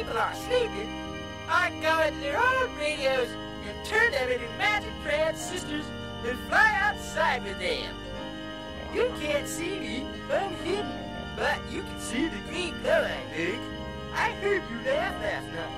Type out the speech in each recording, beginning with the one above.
people are sleeping, I go into their old radios and turn them into magic transistors and fly outside with them. You can't see me, I'm hidden, but you can see the green glow I make. I heard you laugh last night.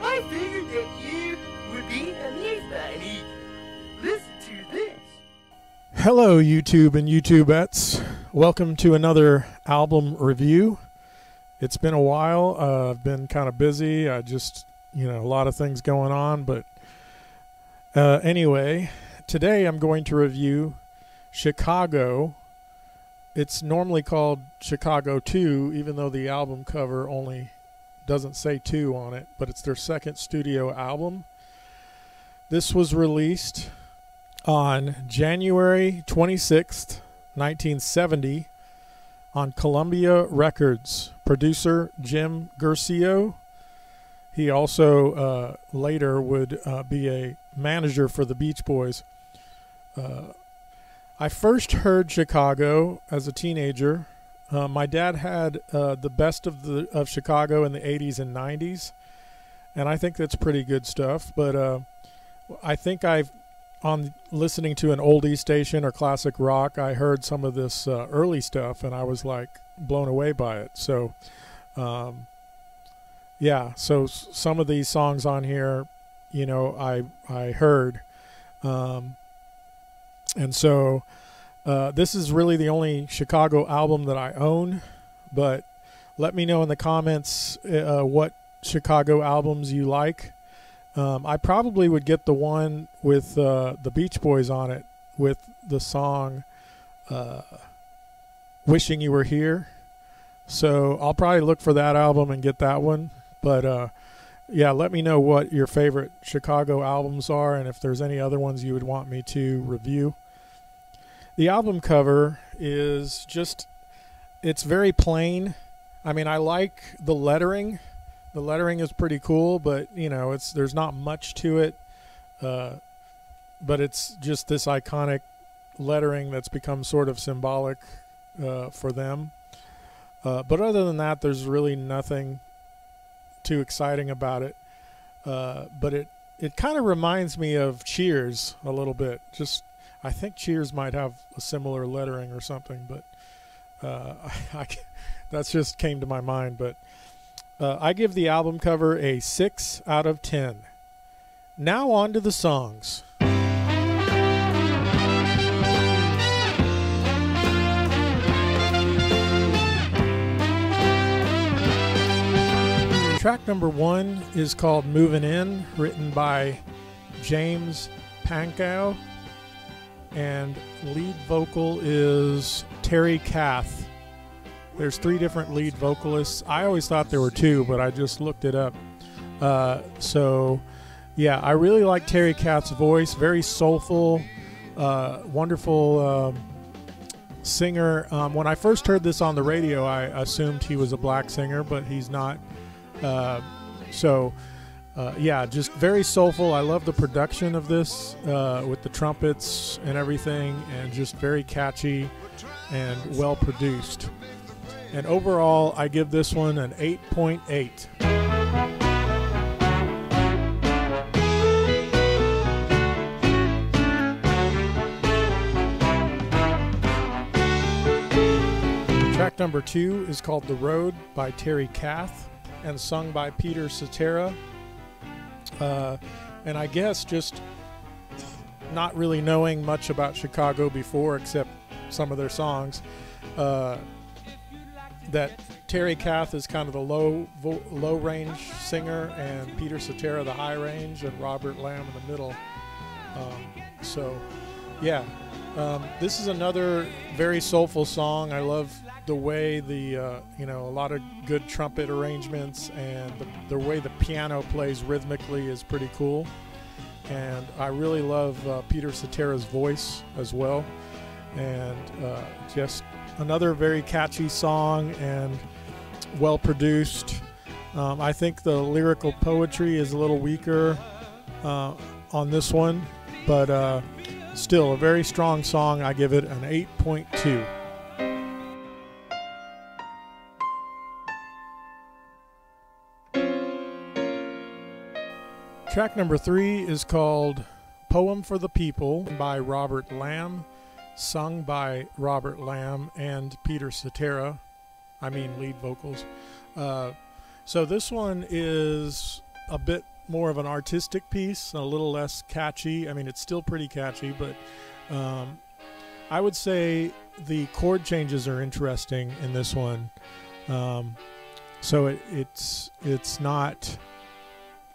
I figured that you would be amused by me. Listen to this. Hello, YouTube and YouTubettes. Welcome to another album review. It's been a while. I've been kind of busy. I just, a lot of things going on. But anyway, today I'm going to review Chicago. It's normally called Chicago 2, even though the album cover only doesn't say 2 on it, but it's their second studio album. This was released on January 26th, 1970 on Columbia Records. Producer Jim Guercio. He also later would be a manager for the Beach Boys. I first heard Chicago as a teenager. My dad had the best of Chicago in the 80s and 90s, and I think that's pretty good stuff. But I think on listening to an oldie station or classic rock, I heard some of this early stuff, and I was like blown away by it. So, yeah. So some of these songs on here, I heard. And so this is really the only Chicago album that I own, but let me know in the comments what Chicago albums you like. I probably would get the one with the Beach Boys on it, with the song Wishing You Were Here. So I'll probably look for that album and get that one. But yeah, let me know what your favorite Chicago albums are and if there's any other ones you would want me to review. The album cover is it's very plain. I mean, I like the lettering. The lettering is pretty cool, but, there's not much to it. But it's just this iconic lettering that's become sort of symbolic for them. But other than that, there's really nothing too exciting about it. But it kind of reminds me of Cheers a little bit. I think Cheers might have a similar lettering or something, but that's just came to my mind. But I give the album cover a 6 out of 10. Now on to the songs. Track number 1 is called Movin' In, written by James Pankow. And lead vocal is Terry Kath. There's 3 different lead vocalists. I always thought there were 2, but I just looked it up. So, yeah, I really like Terry Kath's voice. Very soulful, wonderful singer. When I first heard this on the radio, I assumed he was a black singer, but he's not. Yeah, just very soulful. I love the production of this with the trumpets and everything, and just very catchy and well produced. And overall, I give this one an 8.8. Track number 2 is called The Road by Terry Kath and sung by Peter Cetera. And I guess just not really knowing much about Chicago before except some of their songs, that Terry Kath is kind of the low range singer, and Peter Cetera the high range, and Robert Lamb in the middle. So yeah, this is another very soulful song. I love the way a lot of good trumpet arrangements, and the way the piano plays rhythmically is pretty cool. And I really love Peter Cetera's voice as well. And just another very catchy song and well produced. I think the lyrical poetry is a little weaker on this one, but still a very strong song. I give it an 8.2. Track number 3 is called Poem for the People by Robert Lamb, sung by Robert Lamb and Peter Cetera. I mean lead vocals. So this one is a bit more of an artistic piece, a little less catchy. I mean, it's still pretty catchy, but I would say the chord changes are interesting in this one. So it's not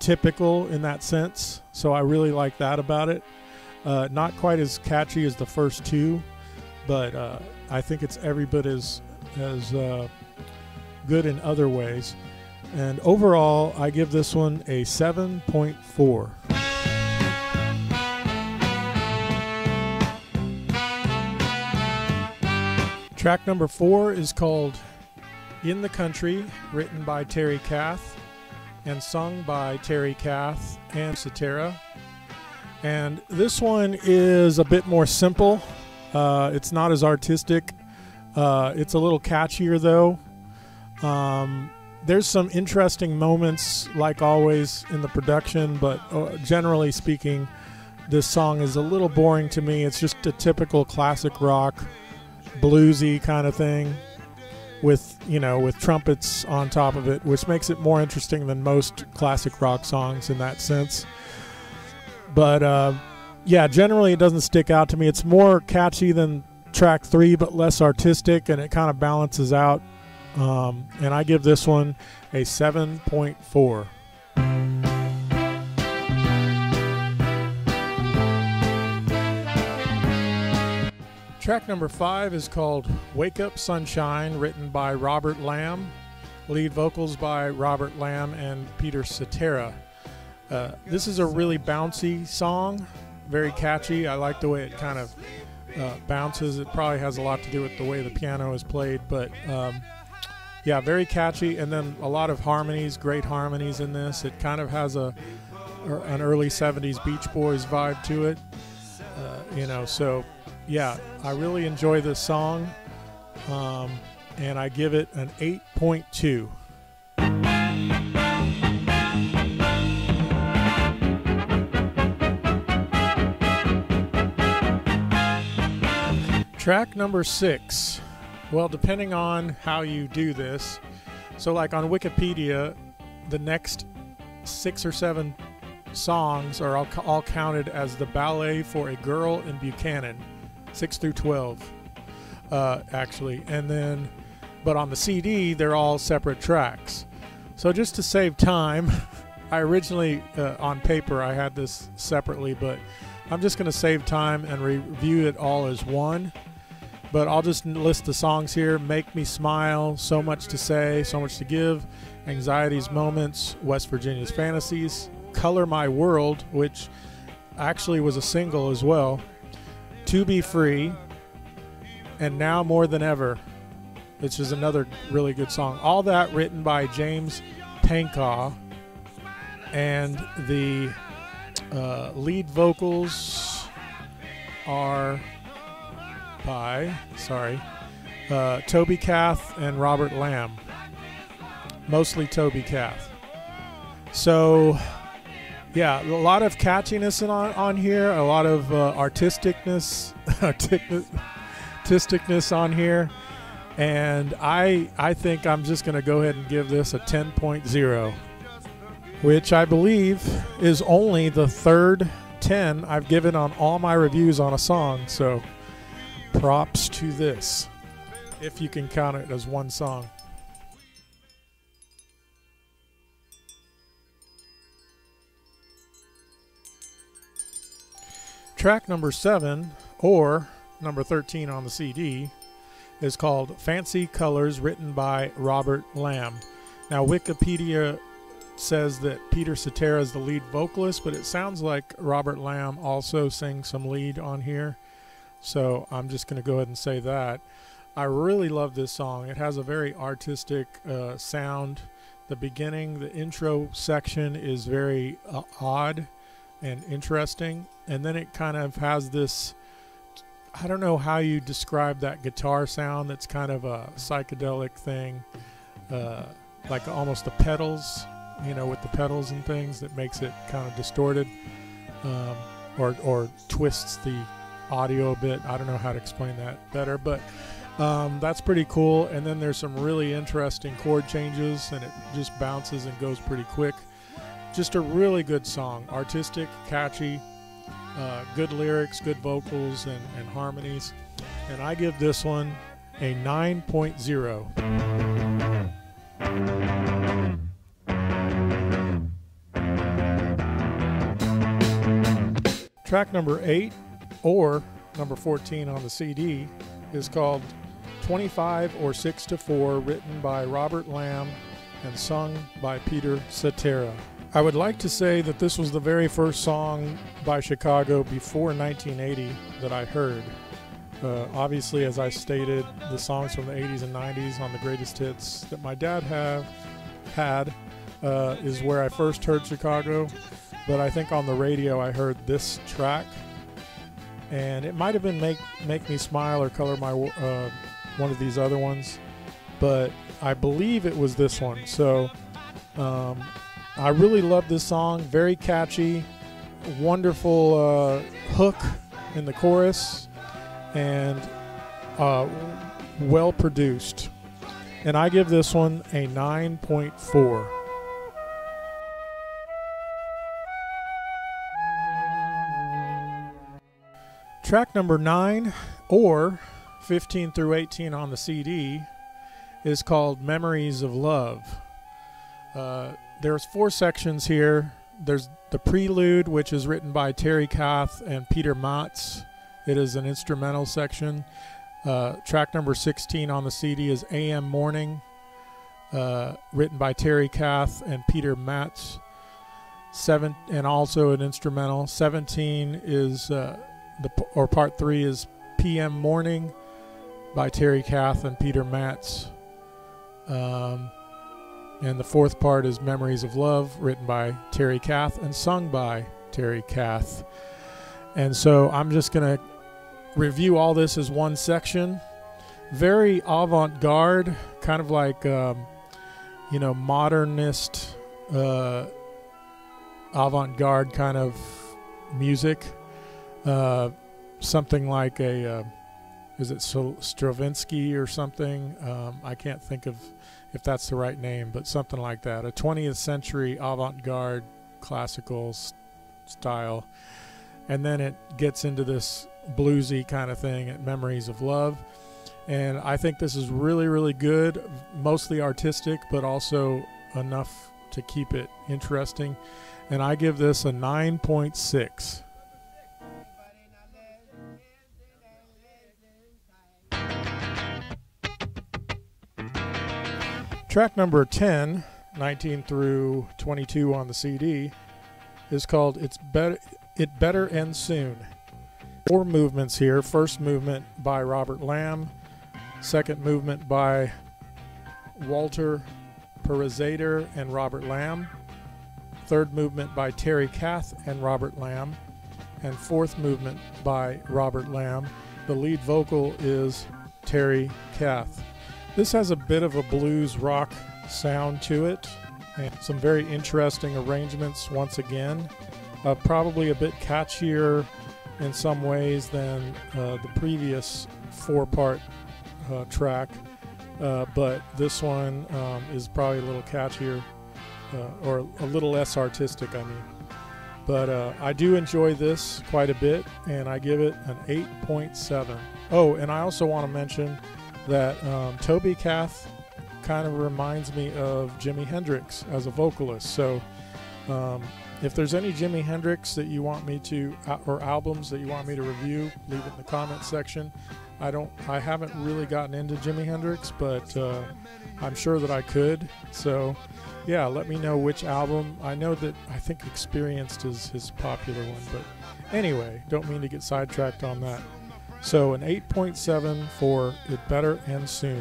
typical in that sense. So I really like that about it. Not quite as catchy as the first two, but I think it's every bit as good in other ways. And overall, I give this one a 7.4. Track number 4 is called In the Country, written by Terry Kath and sung by Terry Kath and Cetera. And this one is a bit more simple. It's not as artistic. It's a little catchier though. There's some interesting moments, like always, in the production, but generally speaking, this song is a little boring to me. It's just a typical classic rock, bluesy kind of thing with trumpets on top of it, which makes it more interesting than most classic rock songs in that sense. But yeah, generally it doesn't stick out to me. It's more catchy than track 3, but less artistic, and it kind of balances out. And I give this one a 7.4. Track number 5 is called Wake Up Sunshine, written by Robert Lamb, lead vocals by Robert Lamb and Peter Cetera. This is a really bouncy song, very catchy. I like the way it kind of bounces. It probably has a lot to do with the way the piano is played, but yeah, very catchy, and then a lot of harmonies, great harmonies in this. It kind of has an early 70s Beach Boys vibe to it, so yeah, I really enjoy this song, and I give it an 8.2. Track number 6. Well, depending on how you do this, so like on Wikipedia, the next 6 or 7 songs are all counted as the ballet for a girl in Buchanan, 6 through 12, actually. And then, but on the CD, they're all separate tracks. So just to save time, I originally, on paper, I had this separately, but I'm just going to save time and review it all as one. But I'll just list the songs here. Make Me Smile, So Much to Say, So Much to Give, Anxiety's Moments, West Virginia's Fantasies, Color My World, which actually was a single as well, To Be Free, and Now More Than Ever, which is another really good song. All that written by James Pankow, and the lead vocals are by, Toby Kath and Robert Lamb. Mostly Toby Kath. So, yeah, a lot of catchiness on here, a lot of artisticness on here, and I think I'm just going to go ahead and give this a 10.0, which I believe is only the third 10 I've given on all my reviews on a song, so props to this, if you can count it as one song. Track number 7, or number 13 on the CD, is called Fancy Colors, written by Robert Lamb. Now, Wikipedia says that Peter Cetera is the lead vocalist, but it sounds like Robert Lamb also sings some lead on here. So I'm just going to go ahead and say that. I really love this song. It has a very artistic sound. The beginning, the intro section is very odd and interesting. And then it kind of has this, I don't know how you describe that guitar sound that's kind of a psychedelic thing, like almost the pedals you know, with the pedals and things that makes it kind of distorted, or twists the audio a bit. I don't know how to explain that better, but that's pretty cool. And then there's some really interesting chord changes, and it just bounces and goes pretty quick. Just a really good song, artistic, catchy, good lyrics, good vocals, and harmonies. And I give this one a 9.0. Track number 8, or number 14 on the CD, is called 25 or 6 to 4, written by Robert Lamm and sung by Peter Cetera. I would like to say that this was the very first song by Chicago before 1980 that I heard. Obviously, as I stated, the songs from the 80s and 90s on the greatest hits that my dad had is where I first heard Chicago. But I think on the radio I heard this track, and it might have been Make Me Smile or Color My one of these other ones, but I believe it was this one. So I really love this song. Very catchy, wonderful hook in the chorus, and well produced. And I give this one a 9.4. Track number 9, or 15 through 18 on the CD, is called Memories of Love. There's 4 sections here. There's the prelude, which is written by Terry Kath and Peter Matz. It is an instrumental section. Track number 16 on the CD is AM Morning, written by Terry Kath and Peter Matz. And also an instrumental. 17 is part 3 is PM Morning by Terry Kath and Peter Matz. And the 4th part is Memories of Love, written by Terry Kath and sung by Terry Kath. And so I'm just going to review all this as one section. Very avant-garde, kind of like, modernist, avant-garde kind of music. Something like is it Stravinsky or something? I can't think of if that's the right name, but something like that. A 20th century avant-garde classical style. And then it gets into this bluesy kind of thing at Memories of Love. And I think this is really, really good, mostly artistic, but also enough to keep it interesting. And I give this a 9.6. Track number 10, 19 through 22 on the CD, is called It Better End Soon. 4 movements here. First movement by Robert Lamm. Second movement by Walter Perezader and Robert Lamm. Third movement by Terry Kath and Robert Lamm. And 4th movement by Robert Lamm. The lead vocal is Terry Kath. This has a bit of a blues rock sound to it, and some very interesting arrangements once again. Probably a bit catchier in some ways than the previous 4-part track, but this one is probably a little catchier, or a little less artistic, I mean. But I do enjoy this quite a bit, and I give it an 8.7. Oh, and I also want to mention that Toby Kath kind of reminds me of Jimi Hendrix as a vocalist. So if there's any Jimi Hendrix that you want me to, or albums that you want me to review, leave it in the comments section. I haven't really gotten into Jimi Hendrix, but I'm sure that I could. So yeah, let me know which album. I think Experienced is his popular one, but anyway, don't mean to get sidetracked on that. So an 8.7 for It Better End Soon.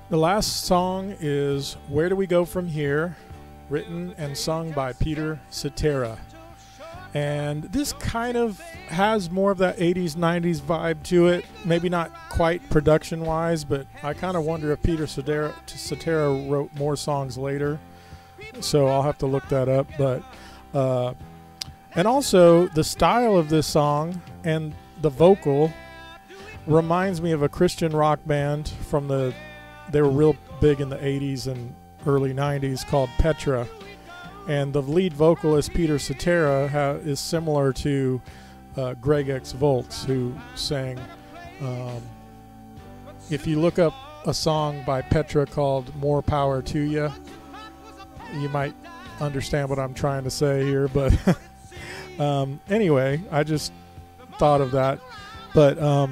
The last song is Where Do We Go From Here, written and sung by Peter Cetera. And this kind of has more of that 80s, 90s vibe to it. Maybe not quite production-wise, but I kind of wonder if Peter Cetera wrote more songs later. So I'll have to look that up. But and also the style of this song and the vocal reminds me of a Christian rock band from they were real big in the 80s and early 90s called Petra. And the lead vocalist, Peter Cetera, is similar to Greg X. Volz, who sang, if you look up a song by Petra called More Power to Ya, you might understand what I'm trying to say here. But anyway, I just thought of that. But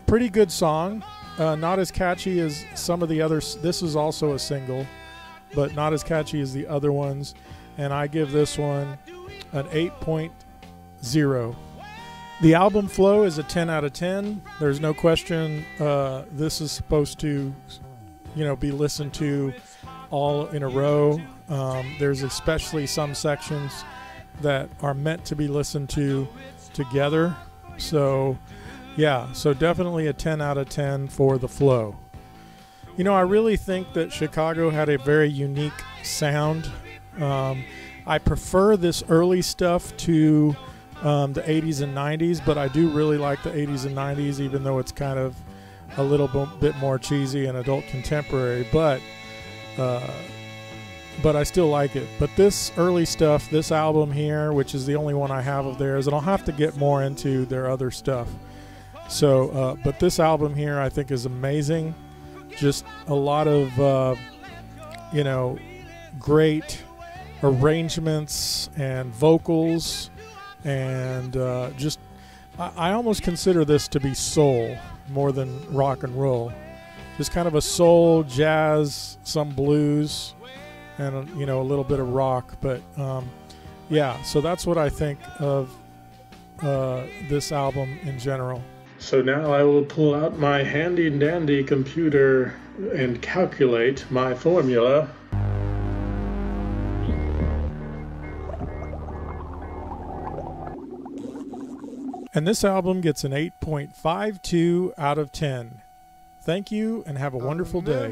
pretty good song. Not as catchy as some of the others. This is also a single, but not as catchy as the other ones. And I give this one an 8.0. The album flow is a 10 out of 10. There's no question this is supposed to, be listened to all in a row. There's especially some sections that are meant to be listened to together. So, yeah, so definitely a 10 out of 10 for the flow. I really think that Chicago had a very unique sound. I prefer this early stuff to the 80s and 90s, but I do really like the 80s and 90s, even though it's kind of a little bit more cheesy and adult contemporary, but I still like it. But this early stuff, this album here, which is the only one I have of theirs, and I'll have to get more into their other stuff. So, but this album here I think is amazing. Just a lot of, great arrangements and vocals, and I almost consider this to be soul more than rock and roll. Just kind of a soul, jazz, some blues, and a little bit of rock. But yeah, so that's what I think of this album in general. So now I will pull out my handy dandy computer and calculate my formula. And this album gets an 8.52 out of 10. Thank you and have a wonderful day.